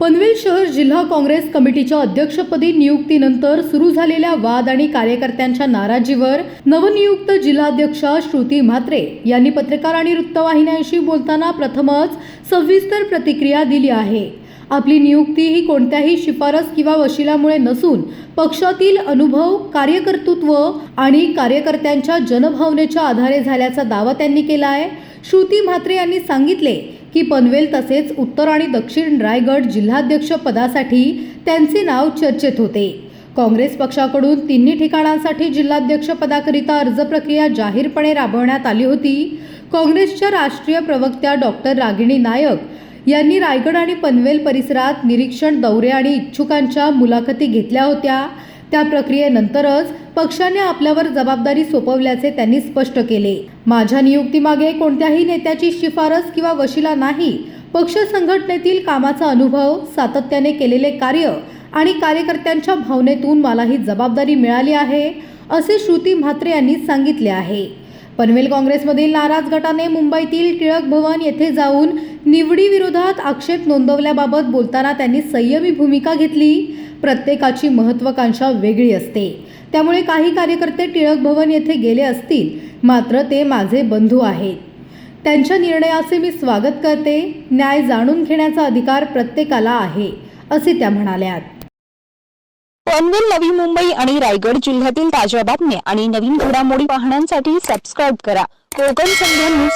पनवेल शहर जिल्हा काँग्रेस कमिटीच्या अध्यक्षपदी नियुक्तीनंतर सुरू झालेल्या वाद आणि कार्यकर्त्यांच्या नाराजीवर नवनियुक्त जिल्हाध्यक्षा श्रुती म्हात्रे यांनी पत्रकार आणि वृत्तवाहिन्यांशी बोलताना प्रथमच सविस्तर प्रतिक्रिया दिली आहे। आपली नियुक्ती ही कोणत्याही शिफारस किंवा वशिलामुळे नसून पक्षातील अनुभव, कार्यकर्तृत्व आणि कार्यकर्त्यांच्या जनभावनेच्या आधारे झाल्याचा दावा त्यांनी केला आहे। श्रुती म्हात्रे यांनी सांगितले की पनवेल तसेच उत्तर आणि दक्षिण रायगड जिल्हाध्यक्ष पदासाठी त्यांचे नाव चर्चेत होते। काँग्रेस पक्षाकडून तिन्ही ठिकाणांसाठी जिल्हाध्यक्ष पदाकरिता अर्ज प्रक्रिया जाहीरपणे राबवण्यात आली होती। काँग्रेसच्या राष्ट्रीय प्रवक्त्या डॉक्टर रागिणी नायक यांनी रायगड आणि पनवेल परिसरात निरीक्षण दौरे आणि इच्छुकांच्या मुलाखती घेतल्या होत्या। त्या प्रक्रियेनंतरच पक्षाने आपल्यावर जबाबदारी सोपवल्याचे त्यांनी स्पष्ट केले। माझ्या नियुक्तीमागे कोणत्याही नेत्याची शिफारस किंवा वशिला नाही, पक्ष संघटनेतील कामाचा अनुभव, सातत्याने केलेले कार्य आणि कार्यकर्त्यांच्या भावनेतून मला ही जबाबदारी मिळाली आहे, असे श्रुती म्हात्रे यांनी सांगितले आहे। पनवेल काँग्रेसमधील नाराज गटाने मुंबईतील टिळक भवन येथे जाऊन निवडीविरोधात आक्षेप नोंदवल्याबाबत बोलताना त्यांनी संयमी भूमिका घेतली। प्रत्येकाची महत्त्वाकांक्षा वेगळी असते, त्यामुळे काही कार्यकर्ते टिळक भवन येथे गेले असतील, मात्र ते माझे बंधू आहेत। त्यांच्या निर्णयाचे मी स्वागत करते। न्याय जाणून घेण्याचा अधिकार प्रत्येकाला आहे, असे त्या म्हणाल्या। पनवेल, नवी मुंबई आणि रायगड जिल्ह्यातील ताज्या बातम्या आणि नवीन घडामोडी पाहण्यासाठी सबस्क्राइब करा कोकण संध्या न्यूज।